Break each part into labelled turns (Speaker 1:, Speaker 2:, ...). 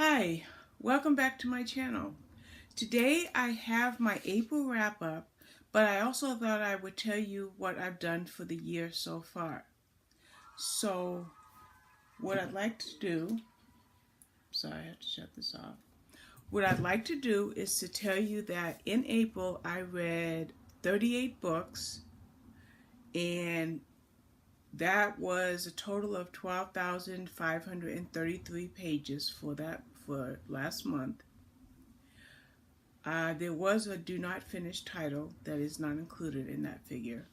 Speaker 1: Hi, welcome back to my channel. Today I have my April wrap-up, but I also thought I would tell you what I've done for the year so far. So what I'd like to do, sorry I have to shut this off. What I'd like to do is to tell you that in April I read 38 books, and that was a total of 12,533 pages for last month. There was a do not finish title that is not included in that figure.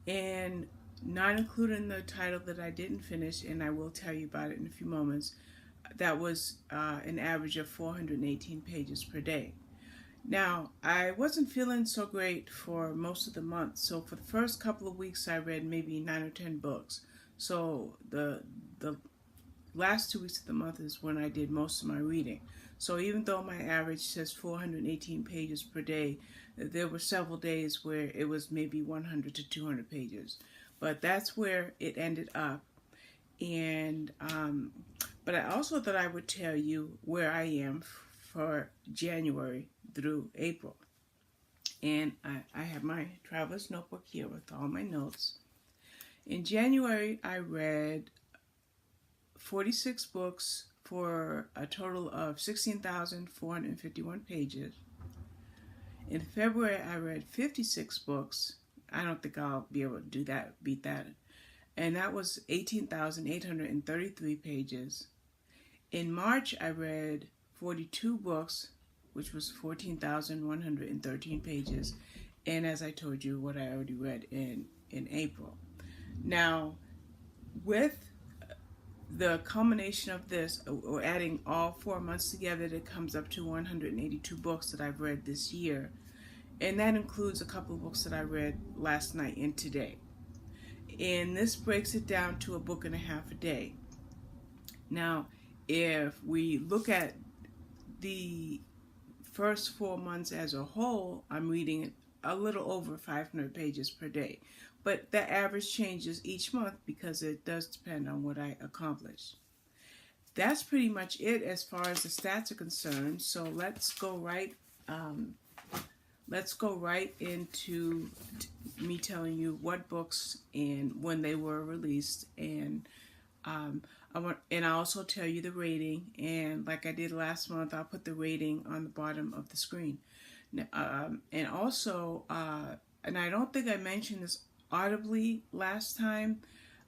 Speaker 1: And not included in the title that I didn't finish, and I will tell you about it in a few moments, that was an average of 418 pages per day. Now, I wasn't feeling so great for most of the month, so for the first couple of weeks I read maybe 9 or 10 books. So the last 2 weeks of the month is when I did most of my reading. So even though my average says 418 pages per day, there were several days where it was maybe 100 to 200 pages. But that's where it ended up. And but I also thought I would tell you where I am for January through April. And I have my traveler's notebook here with all my notes. In January, I read 46 books for a total of 16,451 pages. In February, I read 56 books. I don't think I'll be able to beat that. And that was 18,833 pages. In March, I read 42 books, which was 14,113 pages. And as I told you, what I already read in April. Now, with the culmination of this, or adding all 4 months together, that comes up to 182 books that I've read this year. And that includes a couple of books that I read last night and today. And this breaks it down to a book and a half a day. Now, if we look at the first 4 months as a whole, I'm reading a little over 500 pages per day. But the average changes each month because it does depend on what I accomplish. That's pretty much it as far as the stats are concerned. So let's go right into me telling you what books and when they were released, and I'll also tell you the rating, and like I did last month, I'll put the rating on the bottom of the screen. And also, and I don't think I mentioned this audibly last time,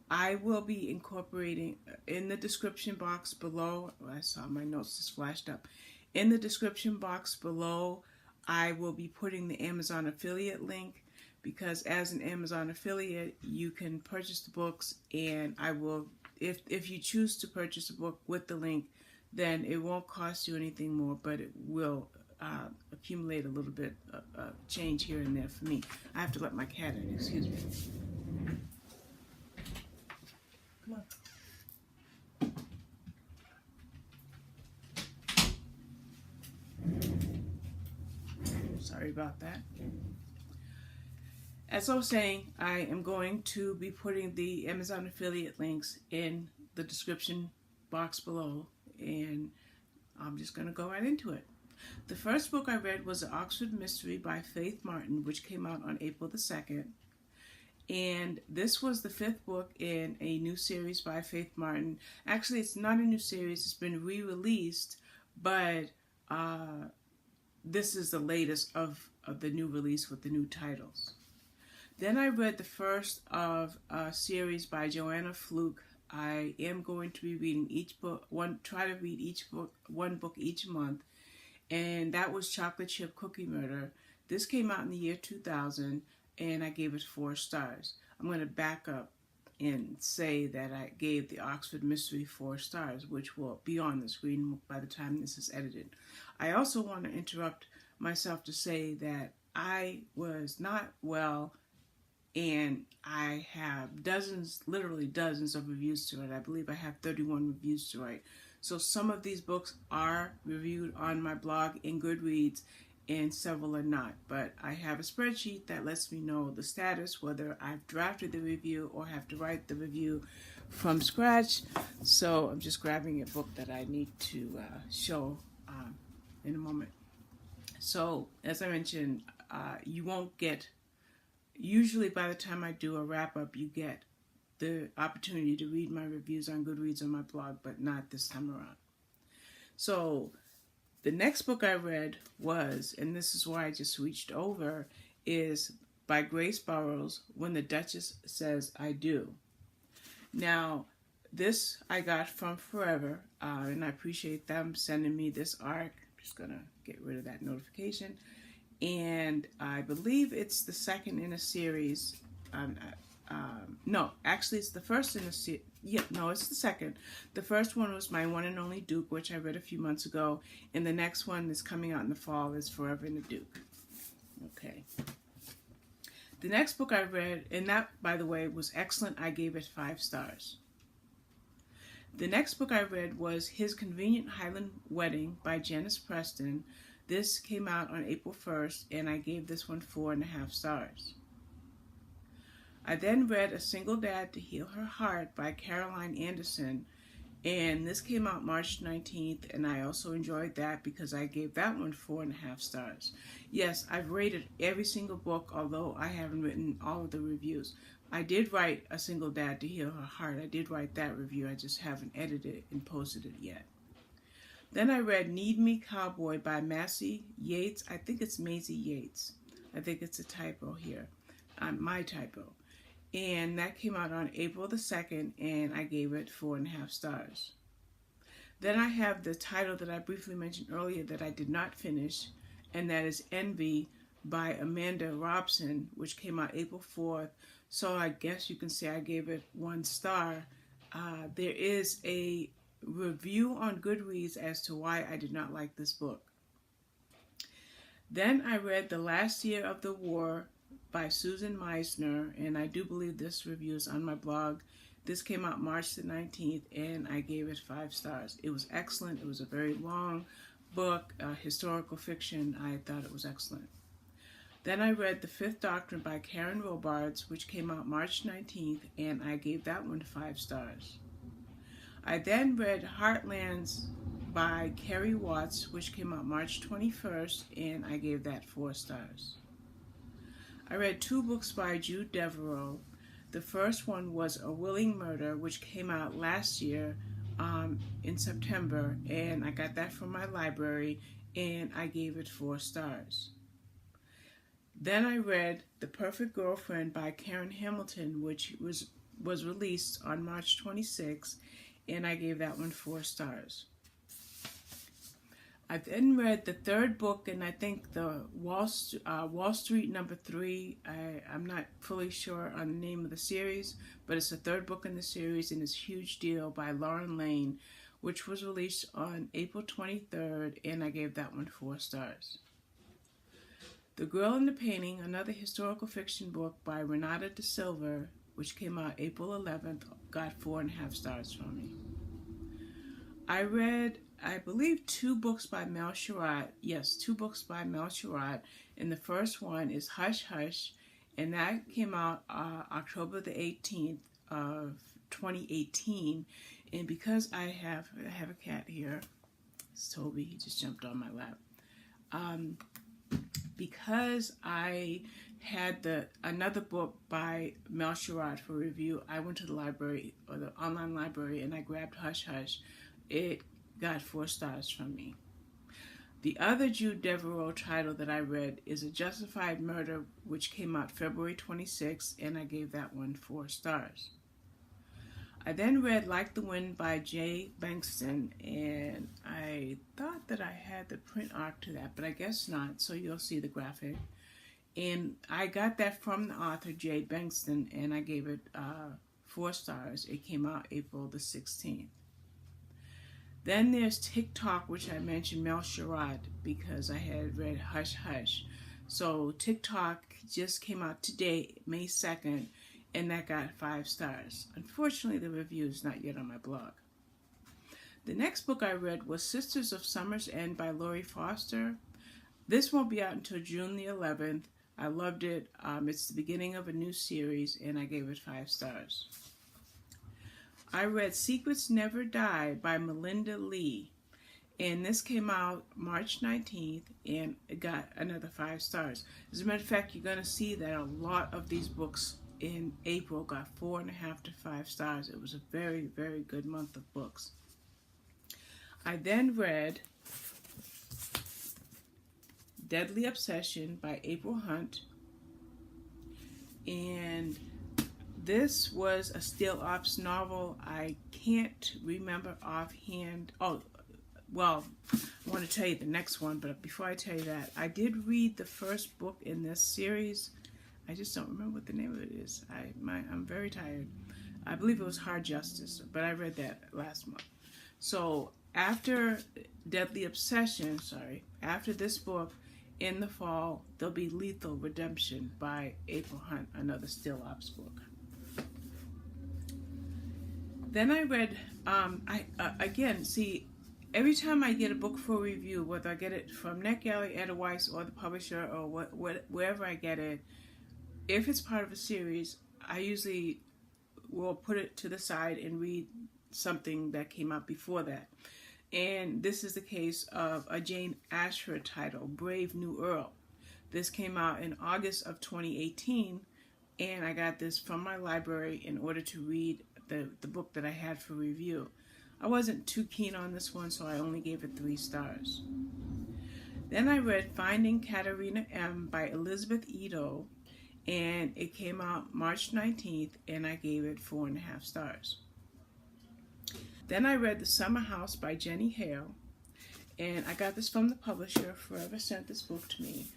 Speaker 1: I will be incorporating in the description box below. I saw my notes just flashed up. In the description box below, I will be putting the Amazon affiliate link, because as an Amazon affiliate, you can purchase the books, and I will, if you choose to purchase a book with the link, then it won't cost you anything more, but it will accumulate a little bit of change here and there for me. I have to let my cat in, excuse me. Come on. Sorry about that. As I was saying, I am going to be putting the Amazon affiliate links in the description box below, and I'm just going to go right into it. The first book I read was The Oxford Mystery by Faith Martin, which came out on April the 2nd. And this was the 5th book in a new series by Faith Martin. Actually, it's not a new series. It's been re-released, but this is the latest of the new release with the new titles. Then I read the first of a series by Joanna Fluke. I am going to be reading each book, try to read one book each month, and that was Chocolate Chip Cookie Murder. This came out in the year 2000, and I gave it 4 stars. I'm going to back up and say that I gave the Oxford Mystery 4 stars, which will be on the screen by the time this is edited. I also want to interrupt myself to say that I was not well, and I have dozens, literally dozens of reviews to write. I believe I have 31 reviews to write. So some of these books are reviewed on my blog in Goodreads, and several are not. But I have a spreadsheet that lets me know the status, whether I've drafted the review or have to write the review. from scratch. So I'm just grabbing a book that I need to show in a moment. So as I mentioned, you won't get, usually by the time I do a wrap up, you get the opportunity to read my reviews on Goodreads on my blog, but not this time around. So the next book I read was, and this is why I just reached over, is by Grace Burrows, When the Duchess Says I Do. Now, this I got from Forever, and I appreciate them sending me this ARC. I'm just going to get rid of that notification. And I believe it's the second in a series. No, actually it's the first in a series. Yeah, no, it's the second. The first one was My One and Only Duke, which I read a few months ago. And the next one is coming out in the fall is Forever and a Duke. Okay. The next book I read, and that, by the way, was excellent. I gave it 5 stars. The next book I read was His Convenient Highland Wedding by Janice Preston. This came out on April 1st, and I gave this one 4.5 stars. I then read A Single Dad to Heal Her Heart by Caroline Anderson, and this came out March 19th, and I also enjoyed that because I gave that one 4.5 stars. Yes, I've rated every single book, although I haven't written all of the reviews. I did write A Single Dad to Heal Her Heart. I did write that review. I just haven't edited it and posted it yet. Then I read Need Me Cowboy by Massey Yates. I think it's Maisie Yates. I think it's a typo here. My typo. And that came out on April the 2nd, and I gave it 4.5 stars. Then I have the title that I briefly mentioned earlier that I did not finish, and that is Envy by Amanda Robson, which came out April 4th. So I guess you can say I gave it 1 star. There is a review on Goodreads as to why I did not like this book. Then I read The Last Year of the War by Susan Meisner, and I do believe this review is on my blog. This came out March the 19th, and I gave it 5 stars. It was excellent. It was a very long book, historical fiction. I thought it was excellent. Then I read The Fifth Doctrine by Karen Robards, which came out March 19th, and I gave that one 5 stars. I then read Heartlands by Kerry Watts, which came out March 21st, and I gave that 4 stars. I read 2 books by Jude Devereaux. The first one was A Willing Murder, which came out last year in September, and I got that from my library, and I gave it 4 stars. Then I read The Perfect Girlfriend by Karen Hamilton, which was released on March 26th, and I gave that one 4 stars. I then read the third book, and I think the Wall Street number 3. I'm not fully sure on the name of the series, but it's the third book in the series, and it's Huge Deal by Lauren Lane, which was released on April 23rd, and I gave that one 4 stars. The Girl in the Painting, another historical fiction book by Renata De Silva, which came out April 11th, got 4.5 stars from me. I read, I believe, 2 books by Mel Sherratt. Yes, 2 books by Mel Sherratt. And the first one is Hush Hush, and that came out October the 18th of 2018. And because I have a cat here, it's Toby, he just jumped on my lap. Because I had another book by Mel Sherratt for review, I went to the library, or the online library, and I grabbed Hush Hush. It got 4 stars from me. The other Jude Devereaux title that I read is A Justified Murder, which came out February 26th, and I gave that one 4 stars. I then read Like the Wind by Jay Bankston, and I thought that I had the print arc to that, but I guess not, so you'll see the graphic. And I got that from the author, Jay Bankston, and I gave it 4 stars. It came out April the 16th. Then there's TikTok, which I mentioned Mel Sherratt because I had read Hush Hush. So TikTok just came out today, May 2nd, and that got 5 stars. Unfortunately, the review is not yet on my blog. The next book I read was Sisters of Summer's End by Laurie Foster. This won't be out until June the 11th. I loved it. It's the beginning of a new series, and I gave it 5 stars. I read Secrets Never Die by Melinda Lee. And this came out March 19th, and it got another 5 stars. As a matter of fact, you're going to see that a lot of these books in April got 4.5 to 5 stars. It was a very, very good month of books. I then read Deadly Obsession by April Hunt. And this was a Still Ops novel. I can't remember offhand. Oh, well, I want to tell you the next one, but before I tell you that, I did read the first book in this series. I just don't remember what the name of it is. I'm very tired. I believe it was Hard Justice, but I read that last month. So after Deadly Obsession, after this book, in the fall, there'll be Lethal Redemption by April Hunt, another Still Ops book. Then I read, every time I get a book for review, whether I get it from NetGalley, Edelweiss, or the publisher, or wherever I get it, if it's part of a series, I usually will put it to the side and read something that came out before that. And this is the case of a Jane Ashford title, Brave New Earl. This came out in August of 2018, and I got this from my library in order to read the book that I had for review. I wasn't too keen on this one, so I only gave it 3 stars. Then I read Finding Katarina M. by Elizabeth Ito, and it came out March 19th, and I gave it 4.5 stars. Then I read The Summer House by Jenny Hale, and I got this from the publisher. Forever sent this book to me,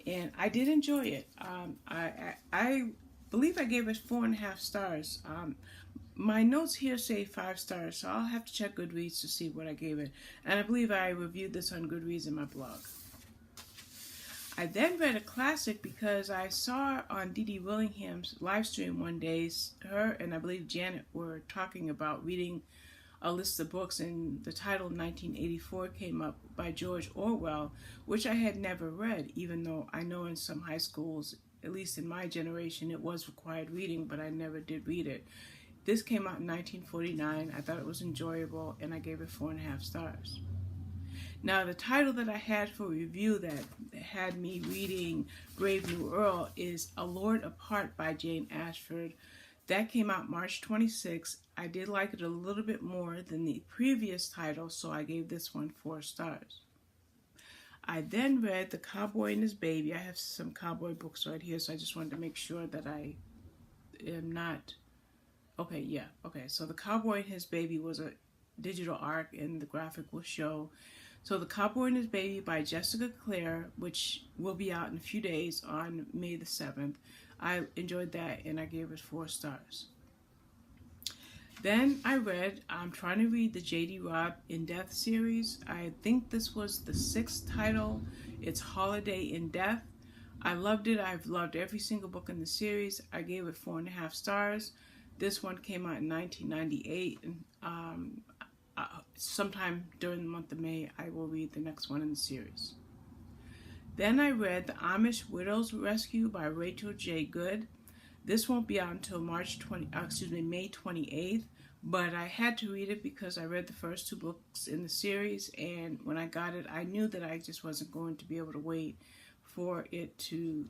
Speaker 1: and I did enjoy it. I believe I gave it 4.5 stars. My notes here say 5 stars, so I'll have to check Goodreads to see what I gave it. And I believe I reviewed this on Goodreads in my blog. I then read a classic because I saw on Dee Dee Willingham's live stream one day, her and I believe Janet were talking about reading a list of books, and the title 1984 came up by George Orwell, which I had never read, even though I know in some high schools, at least in my generation, it was required reading, but I never did read it. This came out in 1949. I thought it was enjoyable, and I gave it 4.5 stars. Now, the title that I had for review that had me reading Brave New Earl is Allured Apart by Jane Ashford. That came out March 26th. I did like it a little bit more than the previous title, so I gave this one 4 stars. I then read The Cowboy and His Baby. I have some cowboy books right here, so I just wanted to make sure that I am not... Okay, so The Cowboy and His Baby was a digital arc, and the graphic will show. So The Cowboy and His Baby by Jessica Clare, which will be out in a few days on May the 7th. I enjoyed that, and I gave it 4 stars. Then I read, I'm trying to read the J.D. Robb In Death series. I think this was the 6th title. It's Holiday in Death. I loved it. I've loved every single book in the series. I gave it 4.5 stars. This one came out in 1998, and sometime during the month of May, I will read the next one in the series. Then I read The Amish Widow's Rescue by Rachel J. Good. This won't be out until May 28th, but I had to read it because I read the first 2 books in the series, and when I got it, I knew that I just wasn't going to be able to wait for it to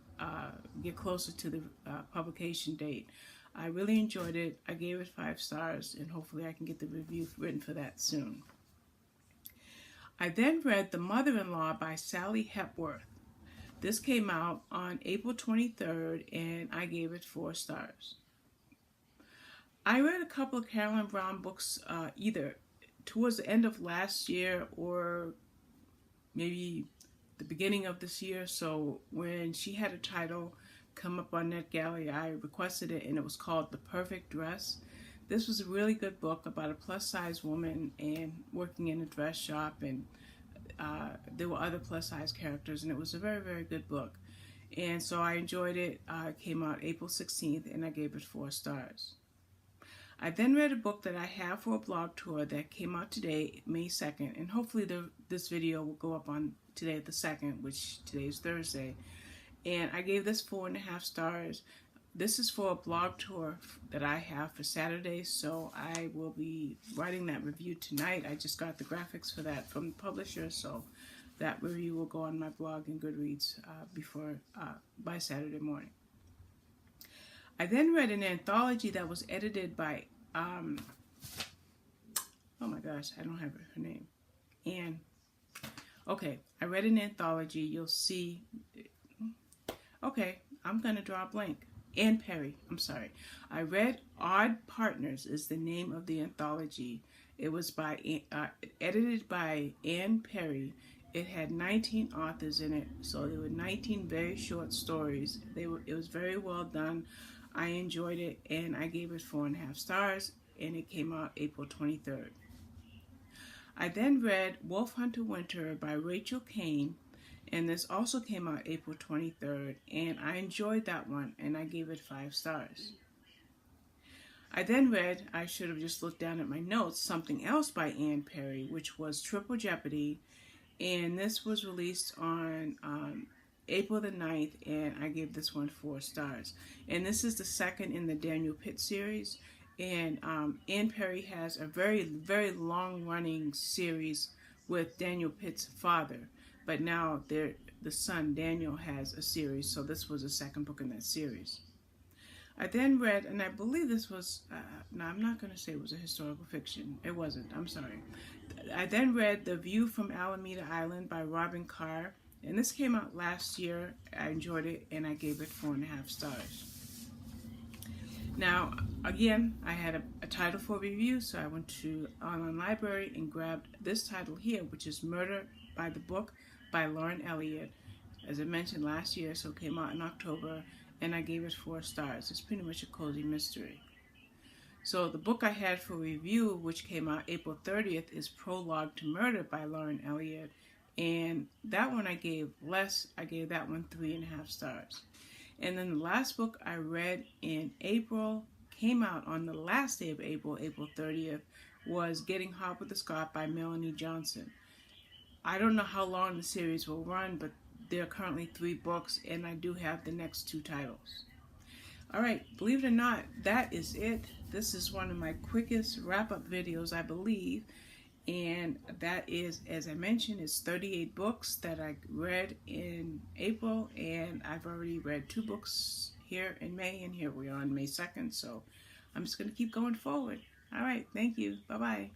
Speaker 1: get closer to the publication date. I really enjoyed it. I gave it 5 stars, and hopefully I can get the review written for that soon. I then read The Mother-in-Law by Sally Hepworth. This came out on April 23rd, and I gave it 4 stars. I read a couple of Carolyn Brown books either towards the end of last year or maybe the beginning of this year. So when she had a title come up on NetGalley, I requested it, and it was called The Perfect Dress. This was a really good book about a plus-size woman and working in a dress shop, and there were other plus-size characters, and it was a very, very good book. And so I enjoyed it. It came out April 16th, and I gave it 4 stars. I then read a book that I have for a blog tour that came out today, May 2nd, and hopefully this video will go up on today the 2nd, which today is Thursday. And I gave this 4.5 stars. this is for a blog tour that I have for Saturday, so I will be writing that review tonight. I just got the graphics for that from the publisher, so that review will go on my blog in Goodreads by Saturday morning. I then read an anthology that was edited by, oh my gosh, I don't have her name, Anne. Okay, I read an anthology. You'll see. Okay, I'm going to draw a blank. Ann Perry, I'm sorry. I read Odd Partners is the name of the anthology. It was edited by Ann Perry. It had 19 authors in it, so there were 19 very short stories. It was very well done. I enjoyed it, and I gave it 4.5 stars, and it came out April 23rd. I then read Wolf Hunter Winter by Rachel Kane, and this also came out April 23rd, and I enjoyed that one, and I gave it 5 stars. I then read, I should have just looked down at my notes, something else by Ann Perry, which was Triple Jeopardy, and this was released on April the 9th, and I gave this one 4 stars. And this is the second in the Daniel Pitt series. And Ann Perry has a very, very long-running series with Daniel Pitt's father. But now the son, Daniel, has a series, so this was the second book in that series. I then read, and I believe this was, no, I'm not going to say it was a historical fiction. It wasn't, I'm sorry. I then read The View from Alameda Island by Robin Carr. And this came out last year. I enjoyed it, and I gave it 4.5 stars. Now, again, I had a title for review, so I went to Online Library and grabbed this title here, which is Murder by the Book by Lauren Elliott. As I mentioned last year, so it came out in October, and I gave it 4 stars. It's pretty much a cozy mystery. So the book I had for review, which came out April 30th, is Prologue to Murder by Lauren Elliott, and that one I gave less. I gave that one 3.5 stars. And then the last book I read in April, came out on the last day of April, April 30th, was Getting Hot with the Scot by Melanie Johnson. I don't know how long the series will run, but there are currently 3 books, and I do have the next 2 titles. Alright, believe it or not, that is it. This is one of my quickest wrap-up videos, I believe. And that is, as I mentioned, it's 38 books that I read in April, and I've already read 2 books here in May, and here we are on May 2nd, so I'm just going to keep going forward. All right, thank you. Bye-bye.